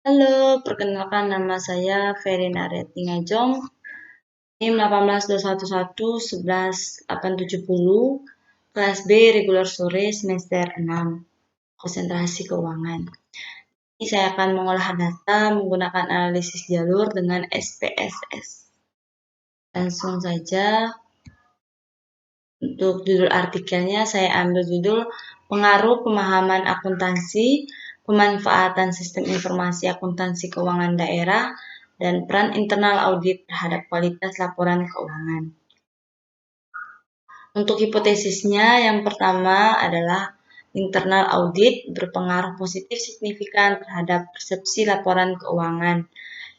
Halo, perkenalkan nama saya Verina Retingajong, NIM 18211-11870, kelas B regular sore semester 6, konsentrasi keuangan. Ini saya akan mengolah data menggunakan analisis jalur dengan SPSS. Langsung saja, untuk judul artikelnya saya ambil judul Pengaruh Pemahaman Akuntansi, Pemanfaatan Sistem Informasi Akuntansi Keuangan Daerah, dan peran internal audit terhadap kualitas laporan keuangan. Untuk hipotesisnya, yang pertama adalah internal audit berpengaruh positif signifikan terhadap persepsi laporan keuangan.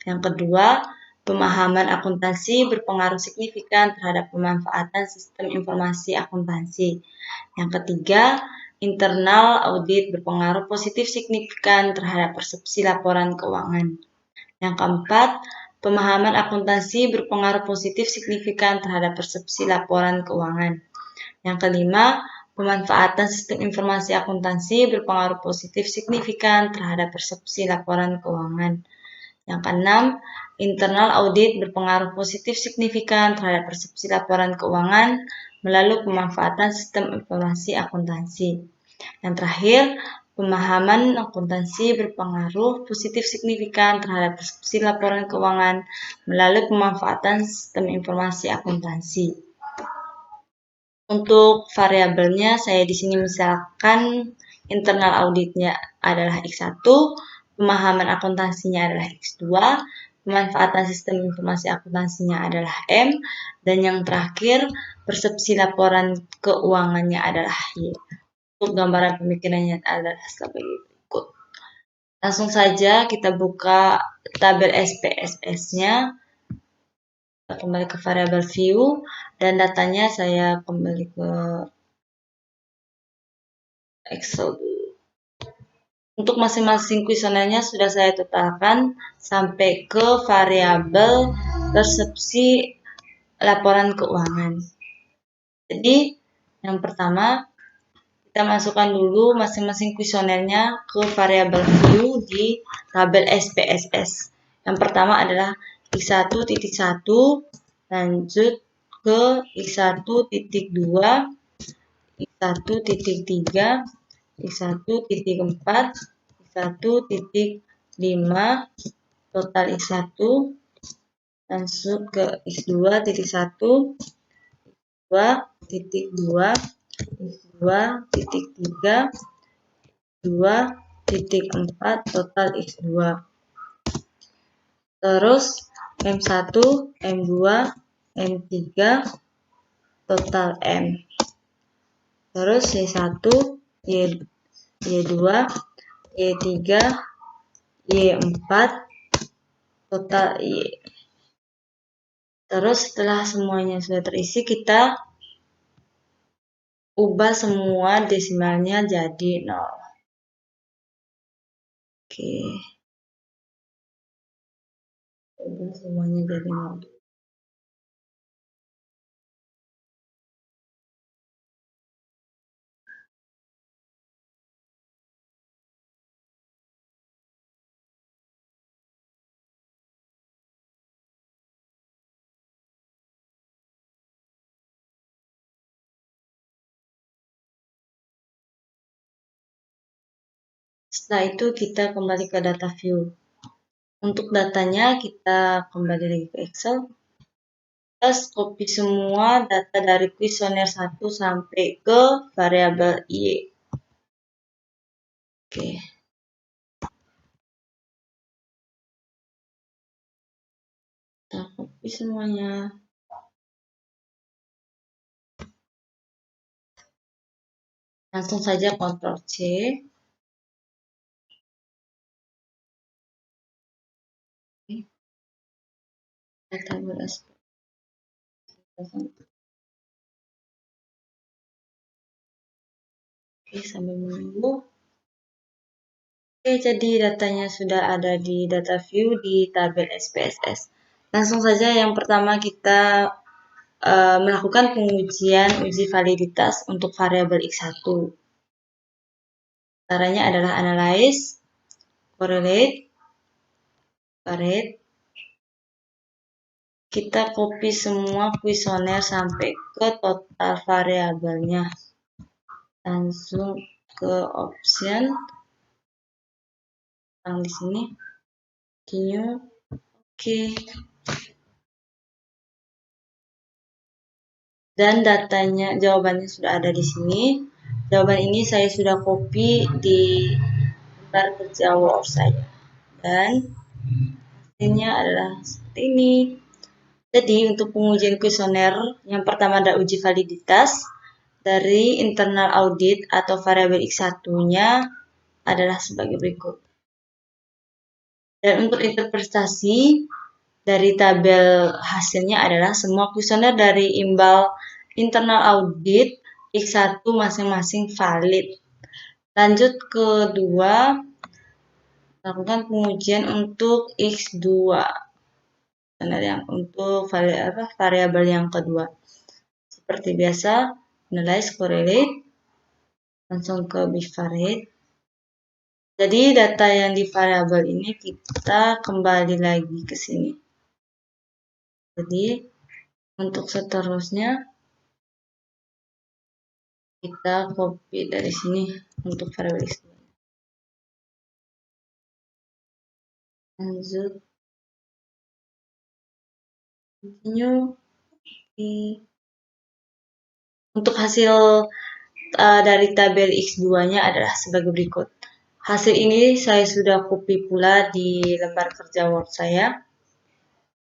Yang kedua, pemahaman akuntansi berpengaruh signifikan terhadap pemanfaatan sistem informasi akuntansi. Yang ketiga, internal audit berpengaruh positif signifikan terhadap persepsi laporan keuangan. Yang keempat, pemahaman akuntansi berpengaruh positif signifikan terhadap persepsi laporan keuangan. Yang kelima, pemanfaatan sistem informasi akuntansi berpengaruh positif signifikan terhadap persepsi laporan keuangan. Yang keenam, internal audit berpengaruh positif signifikan terhadap persepsi laporan keuangan melalui pemanfaatan sistem informasi akuntansi. Yang terakhir, pemahaman akuntansi berpengaruh positif signifikan terhadap persepsi laporan keuangan melalui pemanfaatan sistem informasi akuntansi. Untuk variabelnya, saya di sini misalkan internal auditnya adalah X1, pemahaman akuntansinya adalah X2, pemanfaatan sistem informasi akuntansinya adalah M, dan yang terakhir, persepsi laporan keuangannya adalah Y. Untuk gambaran pemikirannya adalah sebagai berikut. Langsung saja kita buka tabel SPSS-nya. Kita kembali ke variabel view, dan datanya saya kembali ke Excel. Untuk masing-masing kuesionernya sudah saya totalkan sampai ke variabel persepsi laporan keuangan. Jadi, yang pertama, kita masukkan dulu masing-masing kuesionernya ke variabel view di tabel SPSS. Yang pertama adalah X1.1, lanjut ke X1.2, X1.3, X1.4, X1.5, total X1, langsung ke X2.1, X2.2, X2.3, X2.4, total X2. Terus M1, M2, M3, total M. Terus Y1, Y2, Y3, Y4, total Y. Terus setelah semuanya sudah terisi, kita ubah semua desimalnya jadi 0. Oke. Ubah semuanya jadi 0. Setelah itu kita kembali ke data view. Untuk datanya kita kembali lagi ke Excel. Kita copy semua data dari kuesioner 1 sampai ke variabel Y. Oke. Kita copy semuanya. Langsung saja Ctrl C. Tabel Oke, sambil menunggu. Oke, jadi datanya sudah ada di data view di tabel SPSS. Langsung saja yang pertama kita melakukan pengujian uji validitas untuk variabel X1. Caranya adalah analyze, correlate, Farid. Kita copy semua kuesioner sampai ke total variabelnya. Langsung ke option. Yang di sini. Continue. Oke. Dan datanya, jawabannya sudah ada di sini. Jawaban ini saya sudah copy di lembar kerja Word saya. Dan hasilnya adalah seperti ini. Jadi untuk pengujian kuesioner, yang pertama ada uji validitas dari internal audit atau variabel X1-nya adalah sebagai berikut. Dan untuk interpretasi dari tabel hasilnya adalah semua kuesioner dari imbal internal audit X1 masing-masing valid. Lanjut kedua, lakukan pengujian untuk X2. Yang untuk variabel yang kedua. Seperti biasa, analyze, correlate, langsung ke bivariate. Jadi data yang di variabel ini kita kembali lagi ke sini. Jadi untuk seterusnya kita copy dari sini untuk variabel X2. Lanjut. Continue. Untuk hasil dari tabel X2-nya adalah sebagai berikut. Hasil ini saya sudah copy pula di lembar kerja Word saya.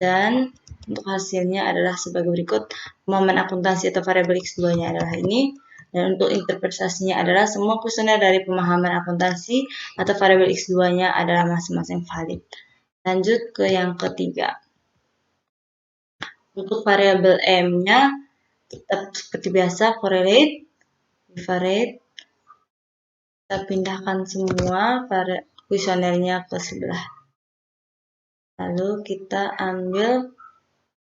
Dan untuk hasilnya adalah sebagai berikut. Pemahaman akuntansi atau variabel X2-nya adalah ini. Dan untuk interpretasinya adalah semua kuesioner dari pemahaman akuntansi atau variabel X2-nya adalah masing-masing valid. Lanjut ke yang ketiga. Untuk variabel M-nya tetap seperti biasa, correlate, bivariate. Kita pindahkan semua kuesionernya ke sebelah. Lalu kita ambil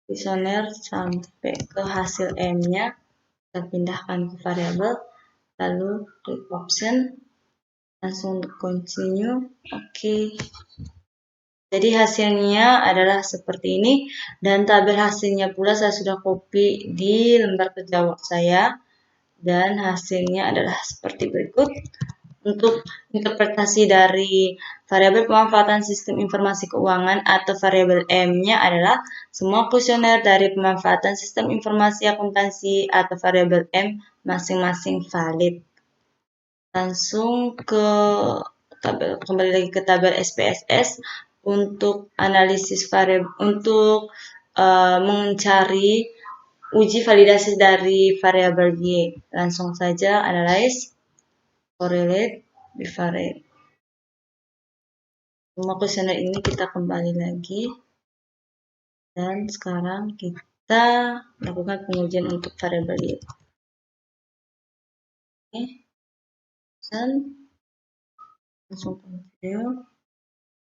kuesioner sampai ke hasil M-nya. Kita pindahkan ke variabel. Lalu klik option. Langsung continue. Oke. Jadi hasilnya adalah seperti ini. Dan tabel hasilnya pula saya sudah copy di lembar kerja Word saya. Dan hasilnya adalah seperti berikut. Untuk interpretasi dari variabel pemanfaatan sistem informasi keuangan atau variabel M-nya adalah semua kuesioner dari pemanfaatan sistem informasi akuntansi atau variabel M masing-masing valid. Langsung ke tabel, kembali lagi ke tabel SPSS untuk analisis variabel, untuk mencari uji validasi dari variabel Y. Langsung saja analyze, correlate, bivariate. Semua kuesioner ini kita kembali lagi. Dan sekarang kita lakukan pengujian untuk variabel Y. Oke. Dan langsung continue.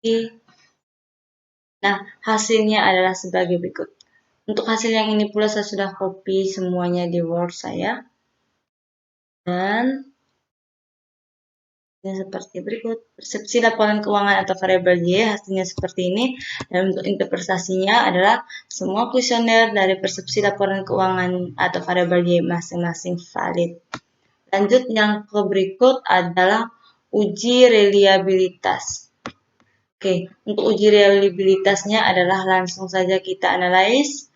Oke. Nah, hasilnya adalah sebagai berikut. Untuk hasil yang ini pula saya sudah copy semuanya di Word saya. Dan seperti berikut. Persepsi laporan keuangan atau variabel Y hasilnya seperti ini. Dan untuk interpretasinya adalah semua kuesioner dari persepsi laporan keuangan atau variabel Y masing-masing valid. Lanjut yang ke berikut adalah uji reliabilitas. Oke, untuk uji reliabilitasnya adalah langsung saja kita analyze,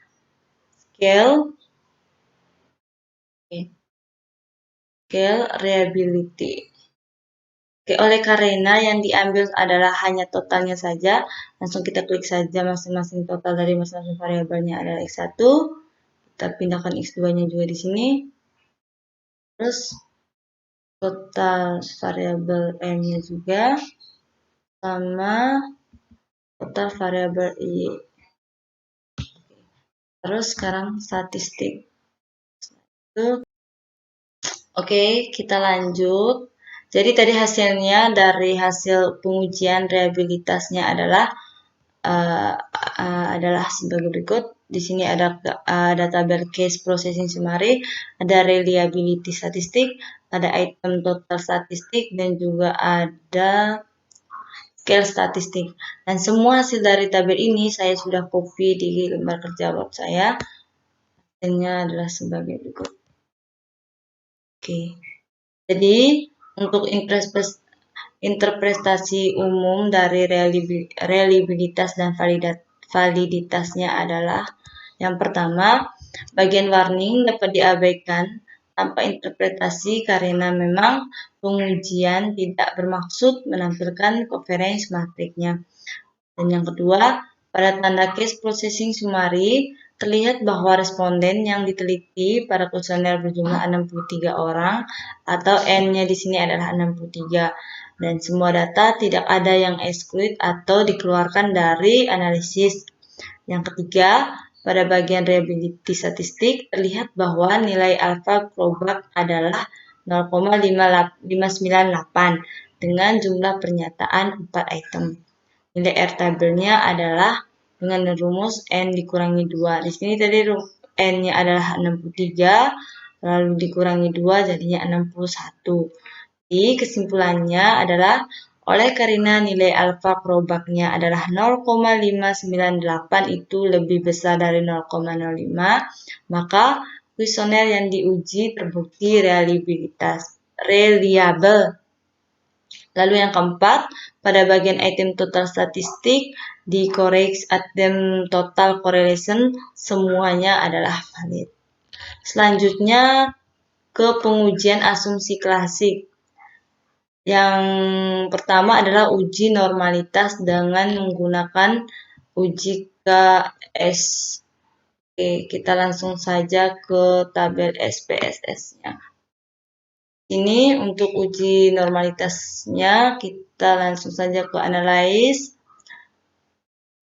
scale, scale reliability. Oke, oleh karena yang diambil adalah hanya totalnya saja, langsung kita klik saja masing-masing total dari masing-masing variabelnya adalah X1. Kita pindahkan X2-nya juga di sini. Terus total variabel M-nya juga sama total variabel Y. Terus sekarang statistik. Oke, kita lanjut. Jadi tadi hasilnya dari hasil pengujian reliabilitasnya adalah sebagai berikut. Di sini ada tabel case processing summary, ada reliability statistik, ada item total statistik, dan juga ada scale statistik. Dan semua hasil dari tabel ini saya sudah copy di lembar kerja Word saya. Hasilnya adalah sebagai berikut. Oke. Jadi, untuk interpretasi umum dari reliabilitas dan validitasnya adalah yang pertama, bagian warning dapat diabaikan tanpa interpretasi karena memang pengujian tidak bermaksud menampilkan covariance matrixnya. Dan yang kedua, pada tanda case processing summary, terlihat bahwa responden yang diteliti pada kuesioner berjumlah 63 orang atau N-nya di sini adalah 63 dan semua data tidak ada yang exclude atau dikeluarkan dari analisis. Yang ketiga, pada bagian reliability statistik terlihat bahwa nilai alpha Crowback adalah 0,598 dengan jumlah pernyataan 4 item. Nilai R tabelnya adalah dengan rumus N dikurangi 2. Di sini tadi N-nya adalah 63, lalu dikurangi 2 jadinya 61. Jadi kesimpulannya adalah oleh karena nilai alfa Crowback-nya adalah 0,598 itu lebih besar dari 0,05, maka kuesioner yang diuji terbukti reliable. Lalu yang keempat, pada bagian item total statistik, di correct item total correlation, semuanya adalah valid. Selanjutnya, ke pengujian asumsi klasik. Yang pertama adalah uji normalitas dengan menggunakan uji KS. Oke, kita langsung saja ke tabel SPSS-nya. Ini untuk uji normalitasnya, kita langsung saja ke analyze,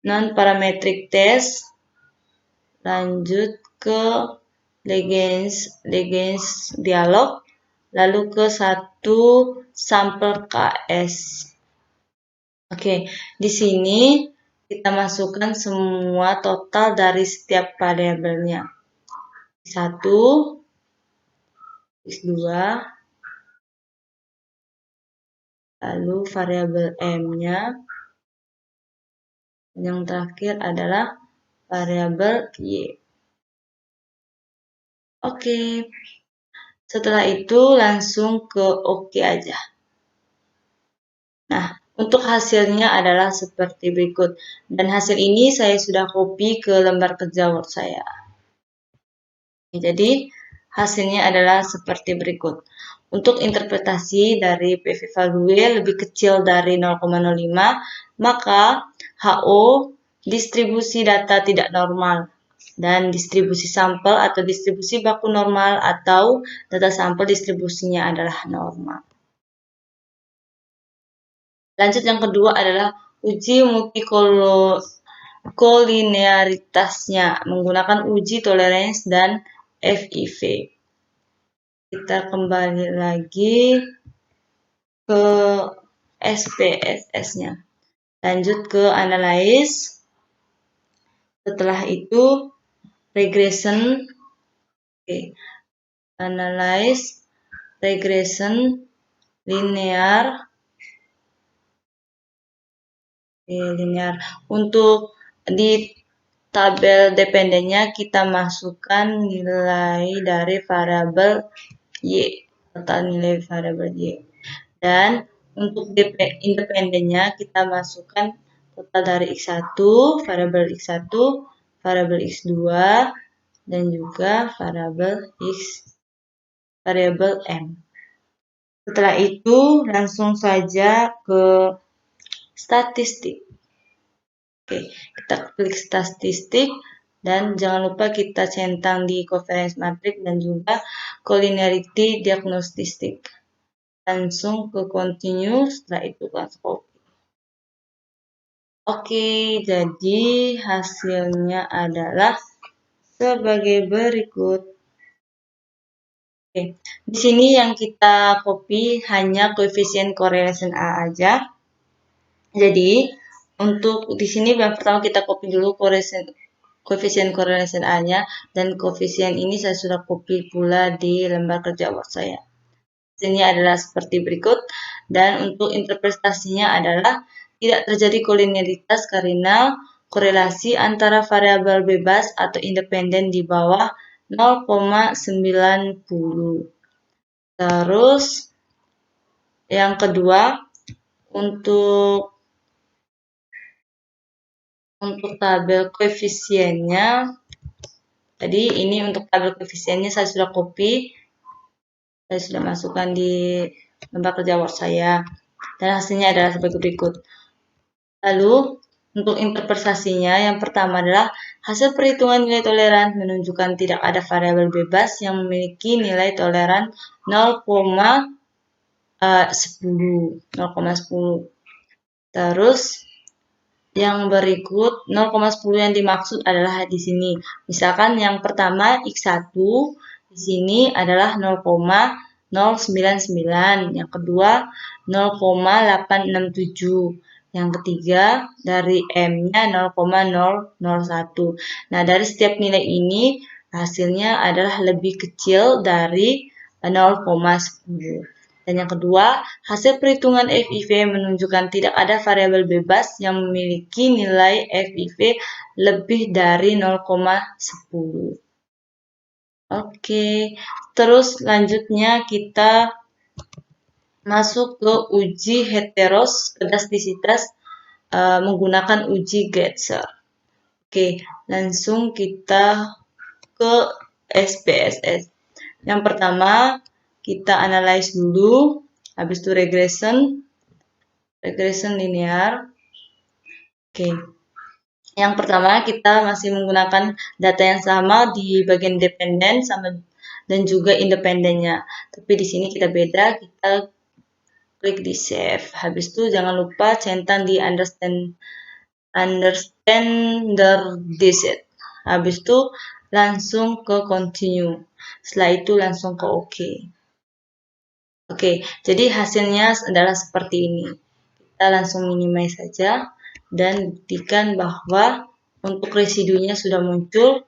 non-parametric test, lanjut ke Legends dialog, lalu ke satu sampel KS. Oke, di sini kita masukkan semua total dari setiap variabelnya. X1, X2, lalu variabel M-nya. Yang terakhir adalah variabel Y. Oke. Setelah itu langsung ke OK aja. Nah, untuk hasilnya adalah seperti berikut. Dan hasil ini saya sudah copy ke lembar kerja Word saya. Jadi, hasilnya adalah seperti berikut. Untuk interpretasi dari PV value lebih kecil dari 0,05, maka HO distribusi data tidak normal. Dan distribusi sampel atau distribusi baku normal atau data sampel distribusinya adalah normal. Lanjut yang kedua adalah uji multikolinearitasnya menggunakan uji tolerance dan FIV. Kita kembali lagi ke SPSS-nya. Lanjut ke analyze. Setelah itu regression. Oke. Analyze, regression, linear. Linear. Untuk di tabel dependennya kita masukkan nilai dari variabel Y, total nilai variabel Y. Dan untuk independennya kita masukkan total dari X1, variabel X1, variabel X2, dan juga variabel M. Setelah itu langsung saja ke statistik. Oke, kita klik statistik dan jangan lupa kita centang di covariance matrix dan juga collinearity diagnostic. Langsung ke continue, setelah itu langsung copy. Oke, jadi hasilnya adalah sebagai berikut. Oke, di sini yang kita copy hanya koefisien correlation A aja. Jadi, untuk di sini yang pertama kita copy dulu koefisien correlation A-nya dan koefisien ini saya sudah copy pula di lembar kerja Word saya. Hasilnya adalah seperti berikut dan untuk interpretasinya adalah tidak terjadi kolinearitas karena korelasi antara variabel bebas atau independen di bawah 0,90. Terus yang kedua, untuk tabel koefisiennya, tadi ini untuk tabel koefisiennya saya sudah copy, saya sudah masukkan di lembar kerja Word saya, dan hasilnya adalah sebagai berikut. Lalu, untuk interpretasinya, yang pertama adalah hasil perhitungan nilai toleran menunjukkan tidak ada variabel bebas yang memiliki nilai toleran 0,10. Terus, yang berikut 0,10 yang dimaksud adalah di sini. Misalkan yang pertama X1 di sini adalah 0,099, yang kedua 0,867, yang ketiga dari M-nya 0,001. Nah, dari setiap nilai ini hasilnya adalah lebih kecil dari 0,10. Dan yang kedua, hasil perhitungan FIV menunjukkan tidak ada variabel bebas yang memiliki nilai FIV lebih dari 0,10. Oke, terus selanjutnya kita masuk ke uji heteroskedastisitas menggunakan uji Getzer. Oke, langsung kita ke SPSS. Yang pertama, kita analyze dulu, habis itu regression linear. Oke. Yang pertama, kita masih menggunakan data yang sama di bagian dependen sama dan juga independennya. Tapi di sini kita beda, kita klik di save. Habis itu jangan lupa centang di understandardized. Habis itu langsung ke continue. Setelah itu langsung ke OK. Oke, jadi hasilnya adalah seperti ini. Kita langsung minimize saja dan buktikan bahwa untuk residunya sudah muncul.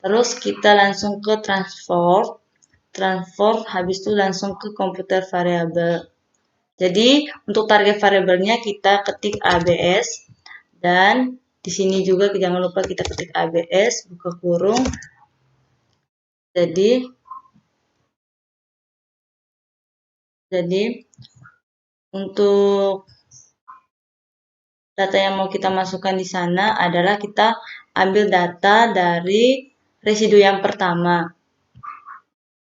Terus kita langsung ke transform, habis itu langsung ke komputer variabel. Jadi untuk target variabelnya kita ketik ABS dan di sini juga jangan lupa kita ketik ABS buka kurung. Jadi untuk data yang mau kita masukkan di sana adalah kita ambil data dari residu yang pertama.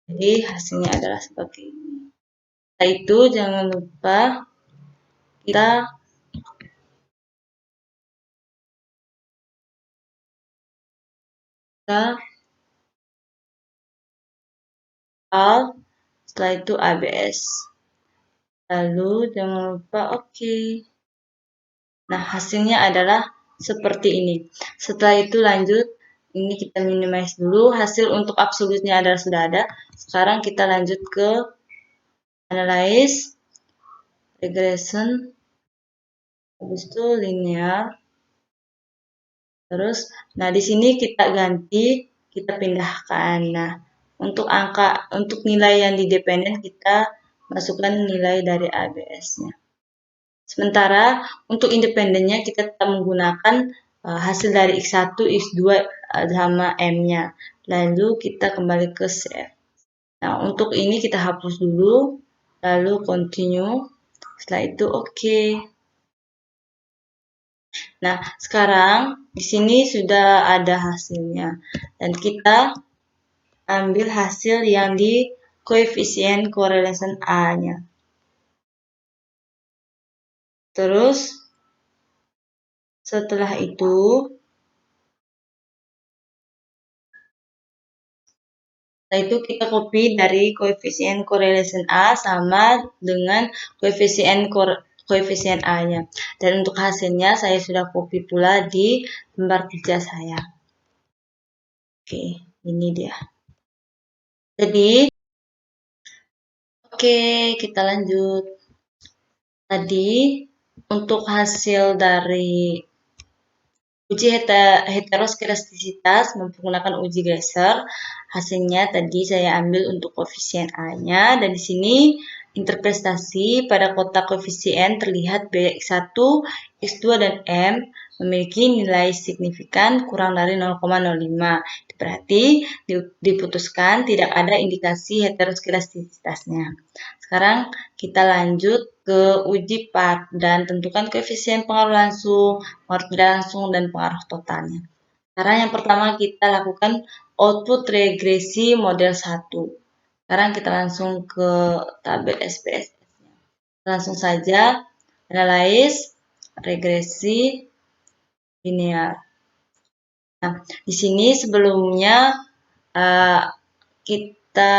Jadi hasilnya adalah seperti ini. Setelah itu jangan lupa kita alt, setelah itu ABS. Lalu jangan lupa OK. Nah, hasilnya adalah seperti ini. Setelah itu lanjut, ini kita minimize dulu. Hasil untuk absolutnya adalah sudah ada. Sekarang kita lanjut ke analyze, regression, habis itu linear. Terus, nah di sini kita ganti, kita pindahkan. Nah, untuk nilai yang di dependen kita masukkan nilai dari ABS-nya. Sementara untuk independennya kita tetap menggunakan hasil dari X1, X2 sama M-nya. Lalu kita kembali ke save. Nah, untuk ini kita hapus dulu, lalu continue. Setelah itu OK. Nah, sekarang di sini sudah ada hasilnya. Dan kita ambil hasil yang di koefisien correlation A-nya. Terus, setelah itu kita copy dari koefisien correlation A sama dengan koefisien A-nya. Dan untuk hasilnya saya sudah copy pula di lembar kerja saya. Oke, ini dia. Jadi, oke, kita lanjut. Tadi, untuk hasil dari uji heteroskedastisitas menggunakan uji Getzer, hasilnya tadi saya ambil untuk koefisien A-nya dan di sini interpretasi pada kotak koefisien terlihat biaya X1, X2, dan M memiliki nilai signifikan kurang dari 0,05. Berarti diputuskan tidak ada indikasi heteroskedastisitasnya. Sekarang kita lanjut ke uji part dan tentukan koefisien pengaruh langsung, pengaruh tidak langsung, dan pengaruh totalnya. Sekarang yang pertama kita lakukan output regresi model 1. Sekarang kita langsung ke tabel SPSS-nya. Langsung saja analyze regresi linear. Nah, di sini sebelumnya kita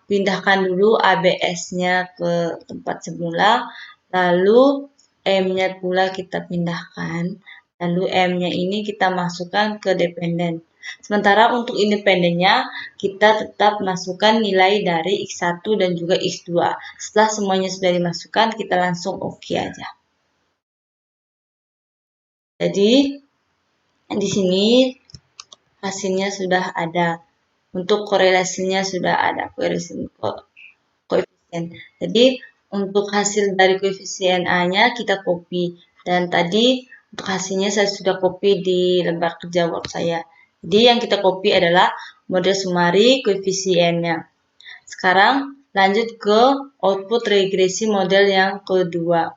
pindahkan dulu ABS-nya ke tempat semula, lalu M-nya pula kita pindahkan, lalu M-nya ini kita masukkan ke dependen. Sementara untuk independennya, kita tetap masukkan nilai dari X1 dan juga X2. Setelah semuanya sudah dimasukkan, kita langsung OK aja. Jadi, di sini hasilnya sudah ada. Untuk korelasinya sudah ada, koefisien. Jadi, untuk hasil dari koefisien A-nya kita copy. Dan tadi untuk hasilnya saya sudah copy di lembar kerja Word saya. Jadi yang kita copy adalah model sumari koefisiennya. Sekarang lanjut ke output regresi model yang kedua.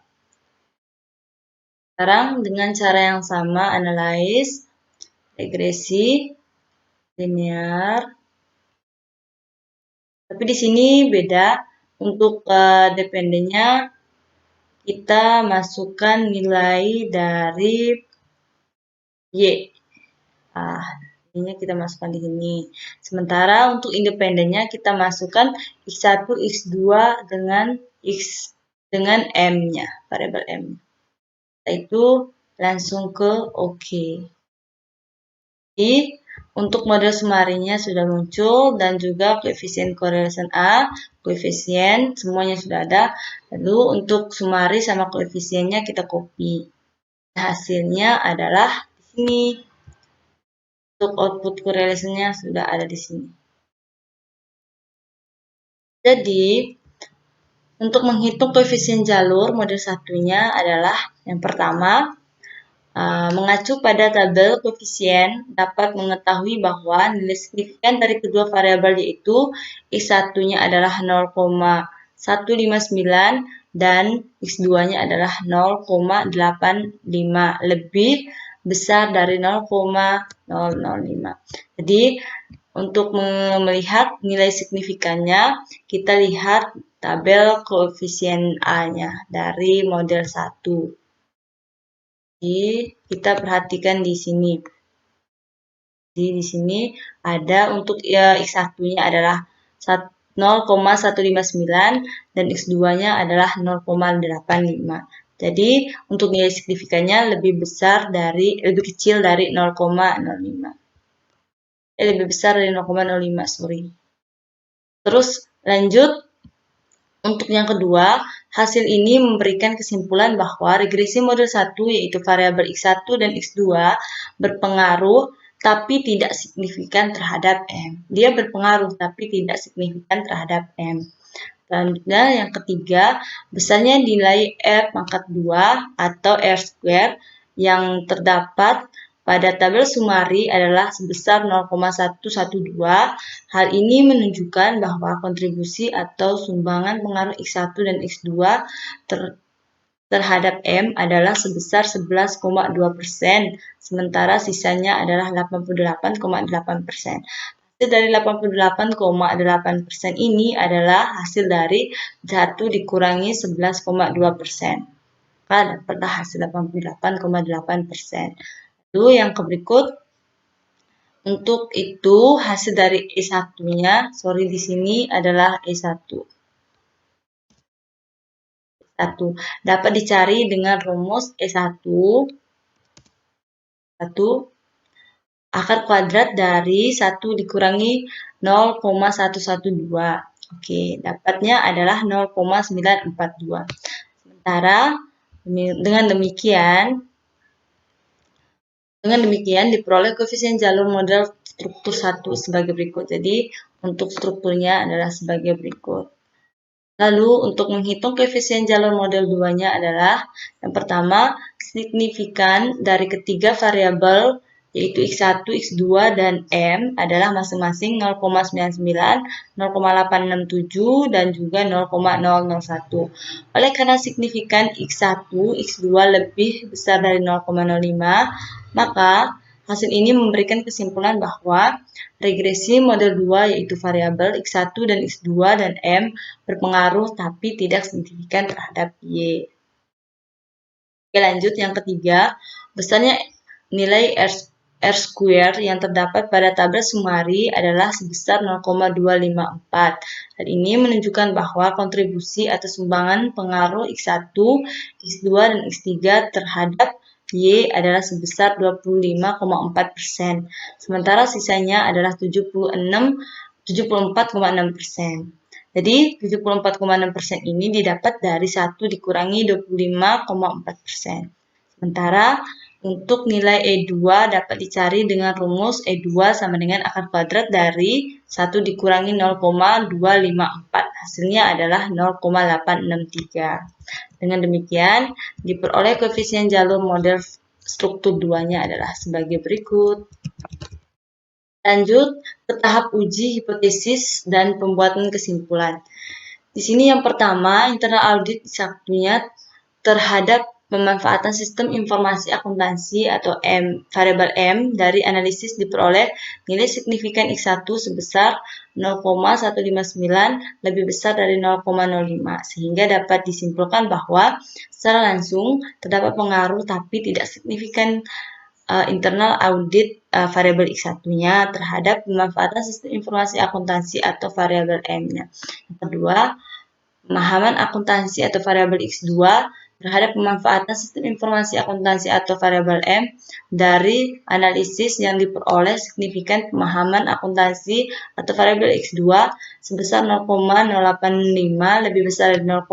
Sekarang dengan cara yang sama analyze regresi linear. Tapi di sini beda. Untuk dependennya kita masukkan nilai dari Y. Ini kita masukkan di sini. Sementara untuk independennya kita masukkan X1, X2 dengan M-nya, variabel M. Setelah itu langsung ke OK. Jadi, untuk model sumarinya sudah muncul dan juga koefisien correlation A, koefisien semuanya sudah ada. Lalu untuk sumari sama koefisiennya kita copy. Hasilnya adalah di sini. Untuk output correlation-nya sudah ada di sini. Jadi, untuk menghitung koefisien jalur model satunya adalah yang pertama, mengacu pada tabel koefisien dapat mengetahui bahwa nilai signifikan dari kedua variabel yaitu X1-nya adalah 0,159 dan X2-nya adalah 0,85 lebih besar dari 0,005. Jadi, untuk melihat nilai signifikannya, kita lihat tabel koefisien A-nya dari model 1. Jadi, kita perhatikan di sini. Jadi, di sini ada untuk X1-nya adalah 0,159 dan X2-nya adalah 0,85. Jadi, untuk nilai signifikannya lebih kecil dari 0,05. Lebih besar dari 0,05, sorry. Terus lanjut, untuk yang kedua, hasil ini memberikan kesimpulan bahwa regresi model 1 yaitu variabel X1 dan X2 berpengaruh tapi tidak signifikan terhadap M. Dia berpengaruh tapi tidak signifikan terhadap M. Selanjutnya yang ketiga, besarnya nilai R pangkat 2 atau R square yang terdapat pada tabel sumari adalah sebesar 0,112. Hal ini menunjukkan bahwa kontribusi atau sumbangan pengaruh X1 dan X2 terhadap M adalah sebesar 11,2%, sementara sisanya adalah 88,8%. Hasil dari 88,8% ini adalah hasil dari 1 dikurangi 11,2%. Maka dapatlah hasil 88,8%. Lalu yang berikut, untuk itu hasil dari E1-nya, di sini adalah E1. Dapat dicari dengan rumus E1 akar kuadrat dari 1 dikurangi 0,112. Oke, dapatnya adalah 0,942. Sementara dengan demikian diperoleh koefisien jalur model struktur 1 sebagai berikut. Jadi, untuk strukturnya adalah sebagai berikut. Lalu untuk menghitung koefisien jalur model 2-nya adalah yang pertama, signifikan dari ketiga variabel yaitu X1, X2, dan M adalah masing-masing 0,99, 0,867, dan juga 0,001. Oleh karena signifikan X1, X2 lebih besar dari 0,05, maka hasil ini memberikan kesimpulan bahwa regresi model 2 yaitu variabel X1 dan X2 dan M berpengaruh tapi tidak signifikan terhadap Y. Oke, lanjut yang ketiga, besarnya nilai R square yang terdapat pada tabel Sumari adalah sebesar 0,254. Hal ini menunjukkan bahwa kontribusi atau sumbangan pengaruh X1, X2, dan X3 terhadap Y adalah sebesar 25,4%, sementara sisanya adalah 74,6%. Jadi 74,6% ini didapat dari 1 dikurangi 25,4%. Sementara untuk nilai E2 dapat dicari dengan rumus E2 sama dengan akar kuadrat dari 1 dikurangi 0,254. Hasilnya adalah 0,863. Dengan demikian, diperoleh koefisien jalur model struktur 2-nya adalah sebagai berikut. Lanjut ke tahap uji hipotesis dan pembuatan kesimpulan. Di sini yang pertama, internal audit satunya terhadap pemanfaatan sistem informasi akuntansi atau variabel M dari analisis diperoleh nilai signifikan X1 sebesar 0,159 lebih besar dari 0,05 sehingga dapat disimpulkan bahwa secara langsung terdapat pengaruh tapi tidak signifikan internal audit variabel X1-nya terhadap pemanfaatan sistem informasi akuntansi atau variabel M-nya. Yang kedua, pemahaman akuntansi atau variabel X2 terhadap pemanfaatan sistem informasi akuntansi atau variabel M dari analisis yang diperoleh signifikan pemahaman akuntansi atau variabel X2 sebesar 0,085 lebih besar dari 0,05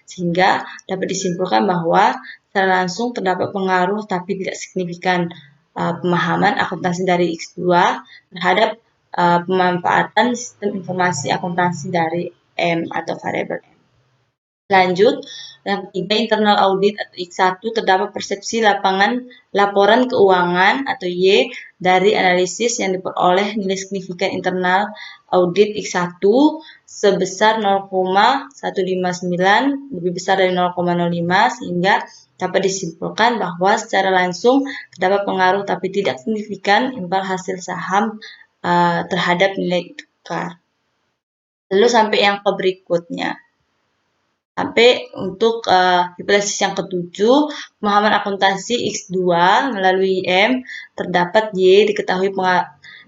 sehingga dapat disimpulkan bahwa secara langsung terdapat pengaruh tapi tidak signifikan pemahaman akuntansi dari X2 terhadap pemanfaatan sistem informasi akuntansi dari M atau variabel M. Lanjut, yang ketiga internal audit atau X1 terdapat persepsi laporan keuangan atau Y dari analisis yang diperoleh nilai signifikan internal audit X1 sebesar 0,159 lebih besar dari 0,05 sehingga dapat disimpulkan bahwa secara langsung terdapat pengaruh tapi tidak signifikan imbal hasil saham terhadap nilai tukar. Lalu sampai yang ke berikutnya. Sampai untuk hipotesis yang ketujuh, pemahaman akuntansi X2 melalui M terdapat Y diketahui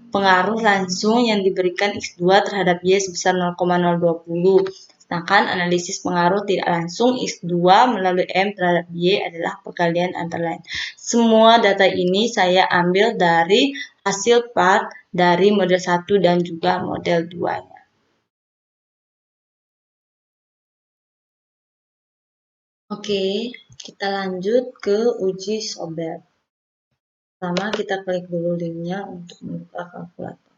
pengaruh langsung yang diberikan X2 terhadap Y sebesar 0,020. Sedangkan analisis pengaruh tidak langsung X2 melalui M terhadap Y adalah perkalian antara lain. Semua data ini saya ambil dari hasil part dari model 1 dan juga model 2-nya. Oke, kita lanjut ke uji sobat. Pertama, kita klik dulu linknya untuk membuka kalkulator.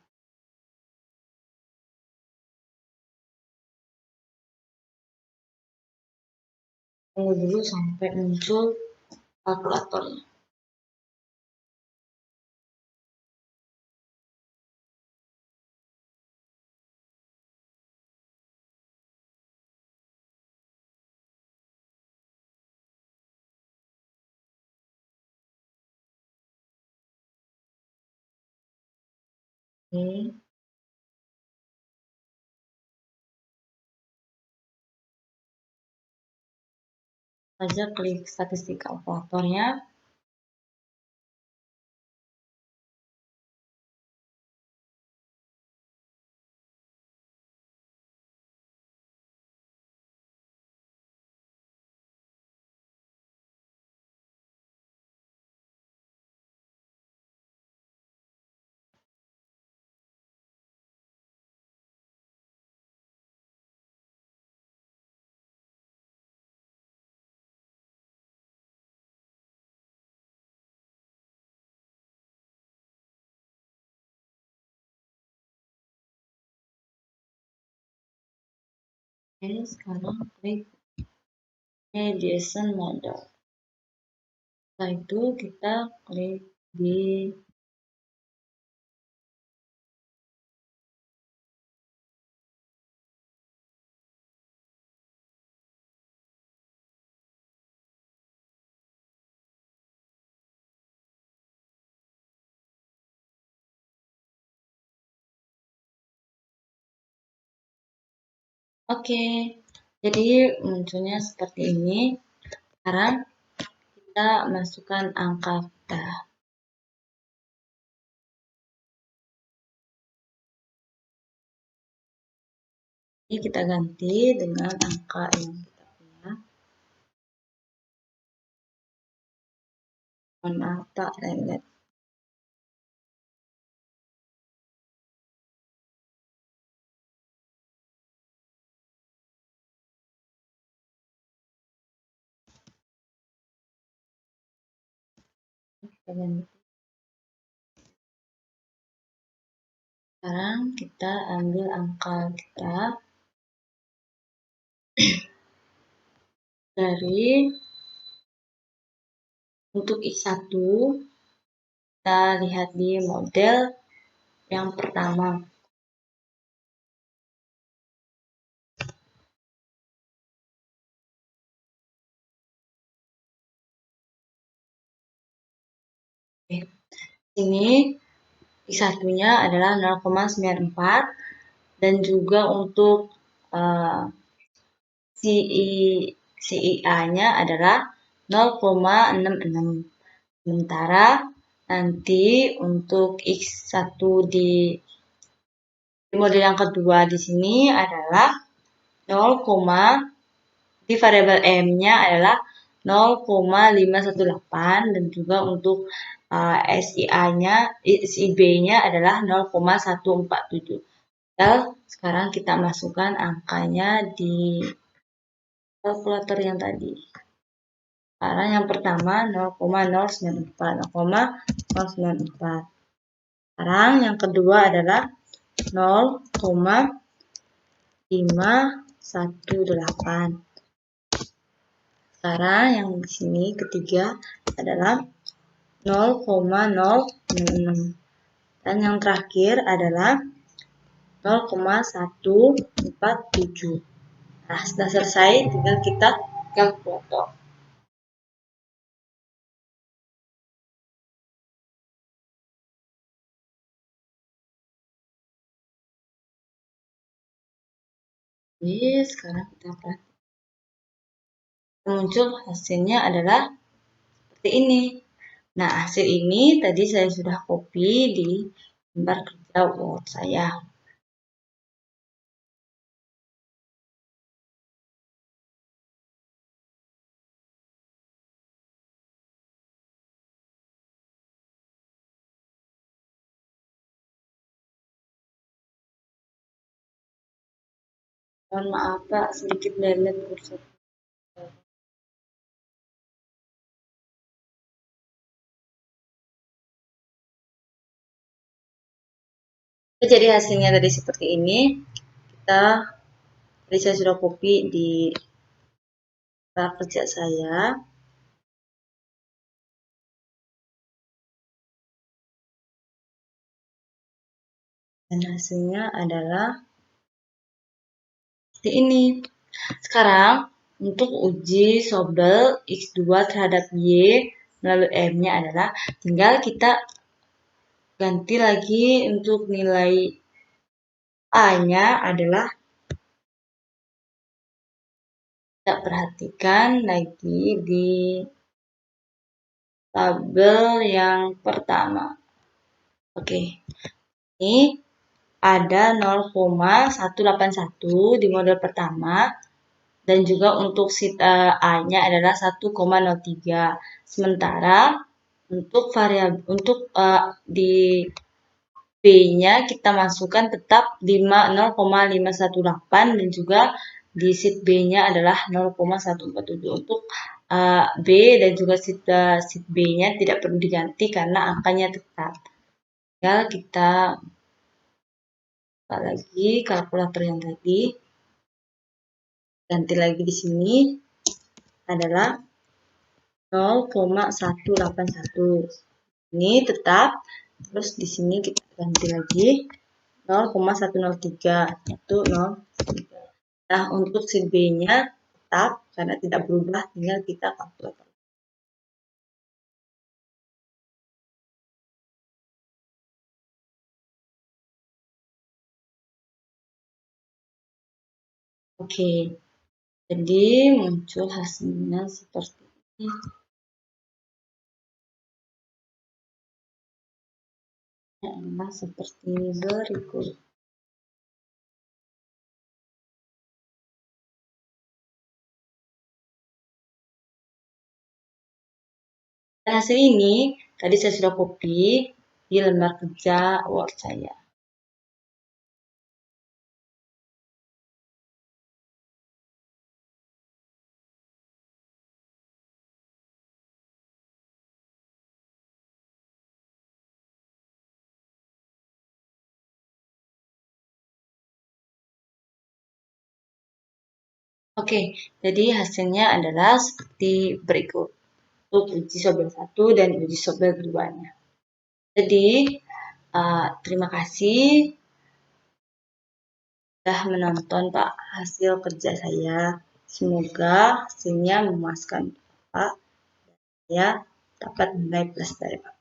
Tunggu dulu sampai muncul kalkulatornya. Oke. Saja klik statistik kalkulatornya. Oke, sekarang klik mediation model. Setelah itu kita klik di Oke, jadi munculnya seperti ini. Sekarang kita masukkan angka kita. Ini kita ganti dengan angka yang kita punya. Mohon maaf Pak, lihat. Kita ganti. Sekarang kita ambil angka kita dari untuk X1 kita lihat di model yang pertama. Oke. Ini X1-nya adalah 0,94 dan juga untuk CIA-nya adalah 0,66. Sementara nanti untuk X1 di model yang kedua di sini adalah 0, di variabel M-nya adalah 0,518 dan juga untuk SIB-nya adalah 0,147. Sekarang kita masukkan angkanya di kalkulator yang tadi. Sekarang yang pertama 0,094. Sekarang yang kedua adalah 0,518. Sekarang yang di sini ketiga adalah 0,066. Dan yang terakhir adalah 0,147. Nah, sudah selesai, tinggal kita kalkulator. Jadi, sekarang kita perhatikan. Muncul hasilnya adalah seperti ini. Nah, hasil ini tadi saya sudah copy di lembar kerja Word saya. Mohon maaf Pak, sedikit lelet kursor. Jadi hasilnya tadi seperti ini. Tadi saya sudah copy di lembar kerja saya. Dan hasilnya adalah seperti ini. Sekarang untuk uji Sobel X2 terhadap Y melalui M-nya adalah tinggal kita ganti lagi untuk nilai A-nya adalah kita perhatikan lagi di tabel yang pertama. Oke, ini ada 0,181 di model pertama dan juga untuk A-nya adalah 1,03. Sementara untuk di B-nya kita masukkan tetap 0,518 dan juga di sheet B-nya adalah 0,147. Untuk B dan juga sheet B-nya tidak perlu diganti karena angkanya tetap. Tinggal kita buka lagi kalkulator yang tadi. ganti lagi di sini adalah 0,181. Ini tetap, terus di sini kita ganti lagi 0,103, itu 0,3. Nah, untuk si B-nya tetap karena tidak berubah, tinggal kita kalkulasi. Oke, jadi muncul hasilnya seperti ini. Adalah seperti berikut. Dan hasil ini tadi saya sudah copy di lembar kerja Word saya. Oke, jadi hasilnya adalah seperti berikut. Untuk uji soal 1 dan uji soal 2-nya. Jadi, terima kasih sudah menonton Pak hasil kerja saya. Semoga hasilnya memuaskan Pak. Saya dapat nilai plus dari Pak.